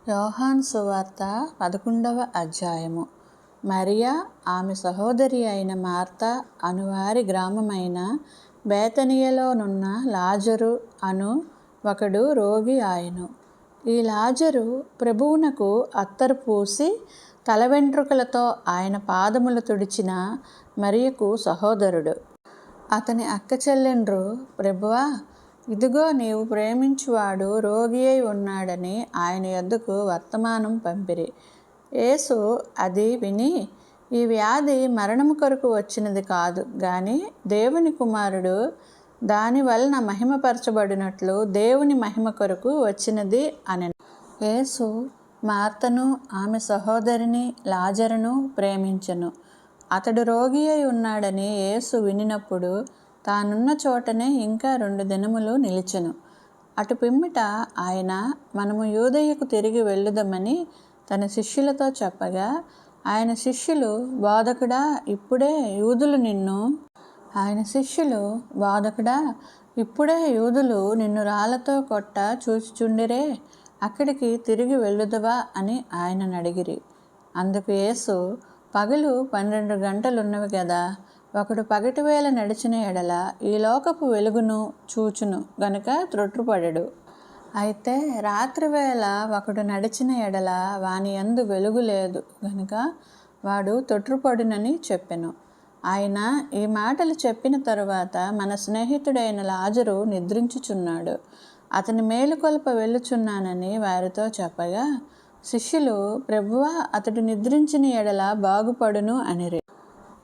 యోహాను సువార్త 11వ అధ్యాయము. మరియా ఆమె సహోదరి అయిన మార్త అనువారి గ్రామమైన బేతనియలోనున్న లాజరు అను ఒకడు రోగి ఆయను. ఈ లాజరు ప్రభువునకు అత్తరు పూసి తల వెంట్రుకలతో ఆయన పాదములు తుడిచిన మరియకు సహోదరుడు. అతని అక్క చెల్లెండ్రు, ప్రభువా, ఇదిగో నీవు ప్రేమించువాడు రోగి అయి ఉన్నాడని ఆయన యొద్దకు వర్తమానం పంపిరి. యేసు అది విని, ఈ వ్యాధి మరణము కొరకు వచ్చినది కాదు గాని దేవుని కుమారుడు దాని వలన మహిమపరచబడినట్లు దేవుని మహిమ కొరకు వచ్చినది అనెను. యేసు మార్తను ఆమె సహోదరిని లాజరును ప్రేమించెను. అతడు రోగి అయి ఉన్నాడని యేసు వినినప్పుడు తానున్న చోటనే ఇంకా 2 దినములు నిలిచెను. అటు పిమ్మిట ఆయన మనము యూదయకు తిరిగి వెళ్ళుదమని తన శిష్యులతో చెప్పగా, ఆయన శిష్యులు బోధకుడా ఇప్పుడే యూదులు నిన్ను రాళ్లతో కొట్ట చూచుచుండిరే, అక్కడికి తిరిగి వెళ్ళుదవా అని ఆయనను అడిగిరి. అందుకు యేసు, పగలు 12 గంటలున్నవి గదా, ఒకడు పగటివేళ నడిచిన ఎడల ఈ లోకపు వెలుగును చూచును గనుక త్రొట్టుపడెడు. అయితే రాత్రివేళ ఒకడు నడిచిన ఎడల వాని యందు వెలుగు లేదు గనుక వాడు తొట్రుపడునని చెప్పెను. ఆయన ఈ మాటలు చెప్పిన తరువాత, మన స్నేహితుడైన లాజరు నిద్రించుచున్నాడు, అతని మేలుకొల్ప వెళ్ళుచున్నానని వారితో చెప్పగా, శిష్యులు, ప్రభువా, అతడు నిద్రించిన ఎడల బాగుపడును అనిరి.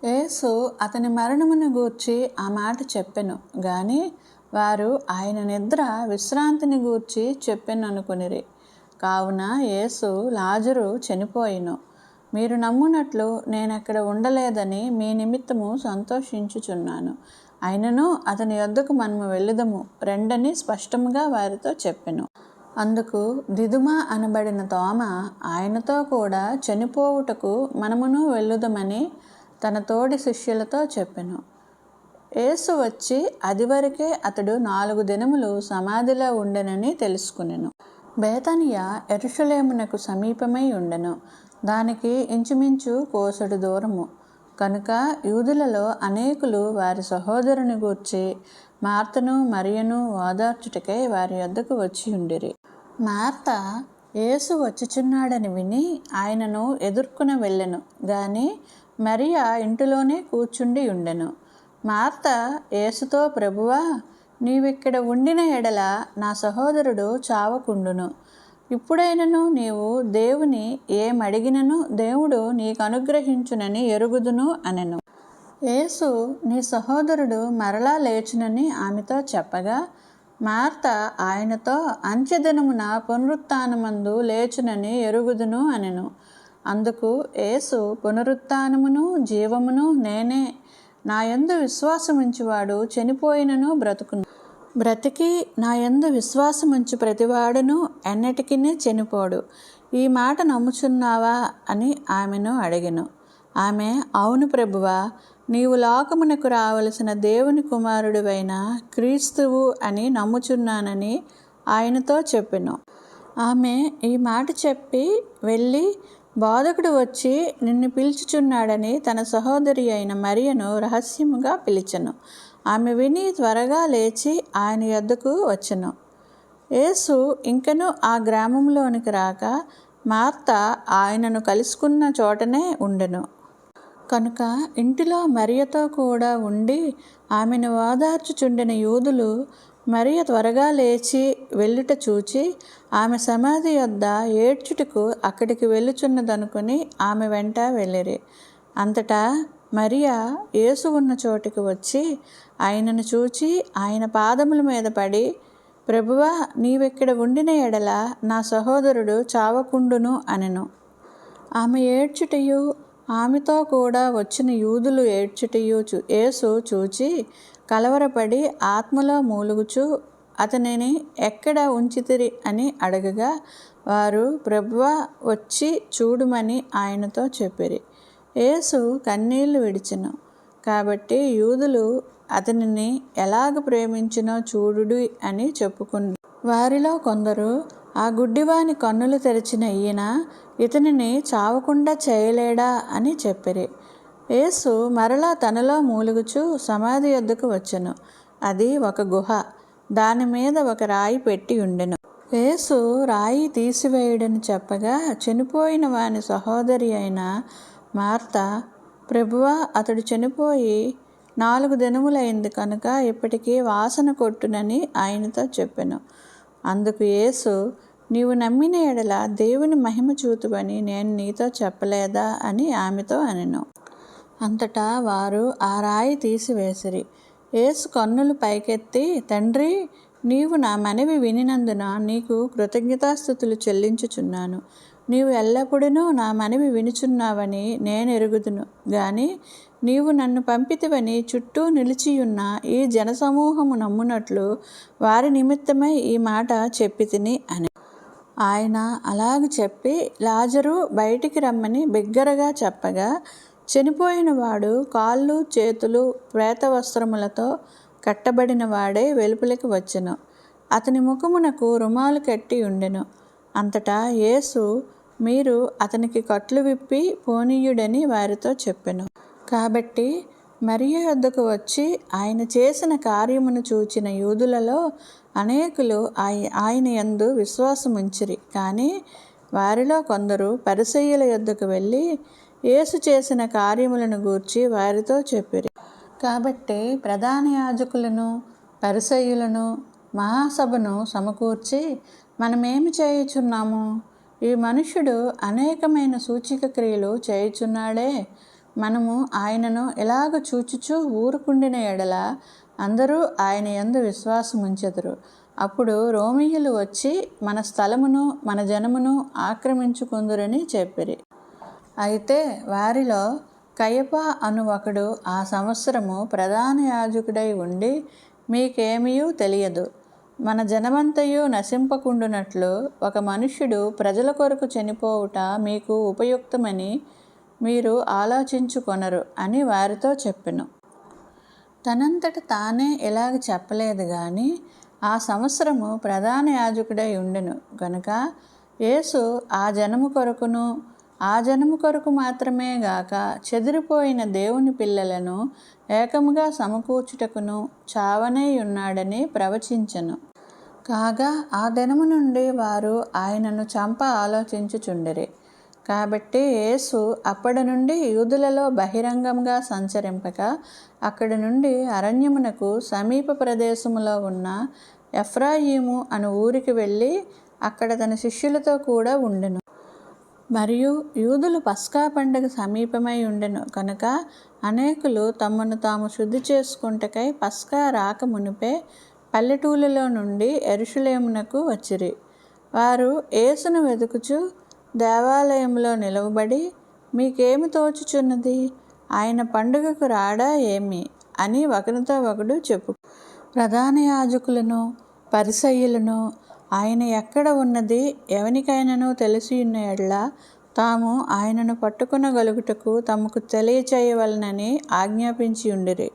యేసు అతని మరణమును గూర్చి ఆ మాట చెప్పెను గాని వారు ఆయన నిద్ర విశ్రాంతిని గూర్చి చెప్పెననుకొనిరి. కావున యేసు, లాజరు చనిపోయెను, మీరు నమ్మునట్లు నేనక్కడ ఉండలేదని మీ నిమిత్తము సంతోషించుచున్నాను. అయినను అతని యొద్దకు మనము వెళ్ళుదము రెండని స్పష్టముగా వారితో చెప్పెను. అందుకు దిదుమ అనబడిన తోమ ఆయనతో కూడా చనిపోవుటకు మనమును వెళ్ళుదమని తన తోడి శిష్యులతో చెప్పెను. యేసు వచ్చి అదివరకే అతడు 4 దినములు సమాధిలో ఉండెనని తెలుసుకునెను. బేతనియ యెరూషలేమునకు సమీపమై ఉండెను. దానికి ఇంచుమించు కోసెడు దూరము. కనుక యూదులలో అనేకులు వారి సహోదరుని గూర్చి మార్తను మరియను ఓదార్చుటకై వారి యొద్దకు వచ్చి ఉండిరి. మార్త యేసు వచ్చుచున్నాడని విని ఆయనను ఎదుర్కొన వెళ్ళెను గాని మరియ ఇంటిలోనే కూర్చుండి ఉండెను. మార్త యేసుతో, ప్రభువా, నీవిక్కడ ఉండిన ఎడల నా సహోదరుడు చావకుండును. ఇప్పుడైనను నీవు దేవుని ఏమడిగినను దేవుడు నీకు అనుగ్రహించునని ఎరుగుదును అనెను. యేసు, నీ సహోదరుడు మరలా లేచునని ఆమెతో చెప్పగా, మార్త ఆయనతో, అంత్యదినమున పునరుత్థానమందు లేచునని ఎరుగుదును అనెను. అందుకు యేసు, పునరుత్థానమును జీవమును నేనే. నా యందు విశ్వాసముంచువాడు చనిపోయినను బ్రతుకును, బ్రతికి నా యందు విశ్వాసముంచు ప్రతివాడును ఎన్నటికీ చనిపోడు. ఈ మాట నమ్ముచున్నావా అని ఆమెను అడిగెను. ఆమె, అవును ప్రభువా, నీవు లోకమునకు రావలసిన దేవుని కుమారుడివైన క్రీస్తువు అని నమ్ముచున్నానని ఆయనతో చెప్పెను. ఆమె ఈ మాట చెప్పి వెళ్ళి, బోధకుడు వచ్చి నిన్ను పిలుచుచున్నాడని తన సహోదరి అయిన మరియను రహస్యముగా పిలిచెను. ఆమె విని త్వరగా లేచి ఆయన యొద్దకు వచ్చెను. యేసు ఇంకను ఆ గ్రామంలోనికి రాక మార్త ఆయనను కలుసుకున్న చోటనే ఉండెను. కనుక ఇంటిలో మరియతో కూడా ఉండి ఆమెను ఓదార్చుచుండిన యూదులు మరియ త్వరగా లేచి వెళ్ళుట చూచి ఆమె సమాధి యొద్ద ఏడ్చుటకు అక్కడికి వెళ్ళుచున్నదనుకుని ఆమె వెంట వెళ్ళిరి. అంతటా మరియ యేసు ఉన్న చోటికి వచ్చి ఆయనను చూచి ఆయన పాదముల మీద పడి, ప్రభువా, నీవిక్కడ ఉండిన ఎడల నా సహోదరుడు చావకుండును అనెను. ఆమె ఏడ్చుటయు ఆమెతో కూడా వచ్చిన యూదులు ఏడ్చుటయు యేసు చూచి కలవరపడి ఆత్మలో మూలుగుచూ అతనిని ఎక్కడ ఉంచితిరి అని అడగగా, వారు, ప్రభువా, వచ్చి చూడుమని ఆయనతో చెప్పిరి. యేసు కన్నీళ్లు విడిచెను. కాబట్టి యూదులు అతనిని ఎలాగ ప్రేమించినో చూడుడి అని చెప్పుకుని, వారిలో కొందరు ఆ గుడ్డివాని కన్నులు తెరిచిన ఈయన ఇతనిని చావకుండా చేయలేడా అని చెప్పిరి. యేసు మరలా తనలో మూలుగుచూ సమాధి యొద్దకు వచ్చెను. అది ఒక గుహ, దాని మీద ఒక రాయి పెట్టి ఉండెను. యేసు రాయి తీసివేయుడని చెప్పగా చనిపోయిన వాని సహోదరి అయిన మార్త, ప్రభువా, అతడు చనిపోయి 4 దినములైంది కనుక ఇప్పటికీ వాసన కొట్టునని ఆయనతో చెప్పెను. అందుకు యేసు, నీవు నమ్మిన ఎడల దేవుని మహిమ చూతువని నేను నీతో చెప్పలేదా అని ఆమెతో అనెను. అంతటా వారు ఆ రాయి తీసివేసిరి. యేసు కన్నులు పైకెత్తి, తండ్రి, నీవు నా మనవి వినినందున నీకు కృతజ్ఞతాస్తుతులు చెల్లించుచున్నాను. నీవు ఎల్లప్పుడూ నా మనవి వినుచున్నావని నేను ఎరుగుదును గాని నీవు నన్ను పంపితివని చుట్టూ నిలిచియున్న ఈ జనసమూహము నమ్మునట్లు వారి నిమిత్తమై ఈ మాట చెప్పితిని అని. ఆయన అలాగ చెప్పి లాజరు బయటికి రమ్మని బిగ్గరగా చెప్పగా చనిపోయిన వాడు కాళ్ళు చేతులు ప్రేత వస్త్రములతో కట్టబడిన వాడే వెలుపలికి వచ్చెను. అతని ముఖమునకు రుమాలు కట్టి ఉండెను. అంతటా యేసు, మీరు అతనికి కట్లు విప్పి పోనీయుడని వారితో చెప్పెను. కాబట్టి మరియ యొద్దకు వచ్చి ఆయన చేసిన కార్యమును చూచిన యూదులలో అనేకులు ఆయన యందు విశ్వాసముంచిరి. కానీ వారిలో కొందరు పరిసయ్యుల యొద్దకు వెళ్ళి యేసు చేసిన కార్యములను గూర్చి వారితో చెప్పిరి. కాబట్టి ప్రధాన యాజకులను పరిసయ్యులను మహాసభను సమకూర్చి, మనమేమి చేయుచున్నాము? ఈ మనుష్యుడు అనేకమైన సూచక క్రియలు చేయుచున్నాడే. మనము ఆయనను ఎలాగ చూచుచూ ఊరుకుండిన ఎడల అందరూ ఆయన యందు విశ్వాసముంచెదరు. అప్పుడు రోమీయులు వచ్చి మన స్థలమును మన జనమును ఆక్రమించుకొందురని చెప్పిరి. అయితే వారిలో కయప అను ఒకడు ఆ సంవత్సరము ప్రధాన యాజకుడై ఉండి, మీకేమీయూ తెలియదు, మన జనమంతయు నశింపకుండునట్లు ఒక మనుష్యుడు ప్రజల కొరకు చనిపోవుట మీకు ఉపయుక్తమని మీరు ఆలోచించుకొనరు అని వారితో చెప్పెను. తనంతట తానే ఇలాగ చెప్పలేదు గాని ఆ సంవత్సరము ప్రధాన యాజకుడై ఉండెను గనుక యేసు ఆ జనము కొరకును ఆ జనము కొరకు మాత్రమే గాక చెదిరిపోయిన దేవుని పిల్లలను ఏకముగా సమకూర్చుటకును చావనేయున్నాడని ప్రవచించెను. కాగా ఆ దినము నుండి వారు ఆయనను చంప ఆలోచించుచుండిరి. కాబట్టి యేసు అప్పటి నుండి యూదులలో బహిరంగంగా సంచరింపక అక్కడి నుండి అరణ్యమునకు సమీప ప్రదేశములో ఉన్న ఎఫ్రాయిము అను ఊరికి వెళ్ళి అక్కడ తన శిష్యులతో కూడా ఉండెను. మరియు యూదులు పస్కా పండుగ సమీపమై ఉండెను కనుక అనేకులు తమను తాము శుద్ధి చేసుకొనుటకై పస్కా రాక మునిపే పల్లెటూళ్ళలో నుండి యెరూషలేమునకు వచ్చిరి. వారు యేసును వెదుకుచు దేవాలయంలో నిలువబడి, మీకేమి తోచుచున్నది? ఆయన పండుగకు రాడా ఏమి అని ఒకరితో ఒకడు చెప్పు. ప్రధాన యాజకులను పరిసయ్యులను ఆయన ఎక్కడ ఉన్నది ఎవనికైనాను తెలిసియున్న యెడల తాము ఆయనను పట్టుకొనగలుగుటకు తమకు తెలియచేయవలెనని ఆజ్ఞాపించి ఉండిరి.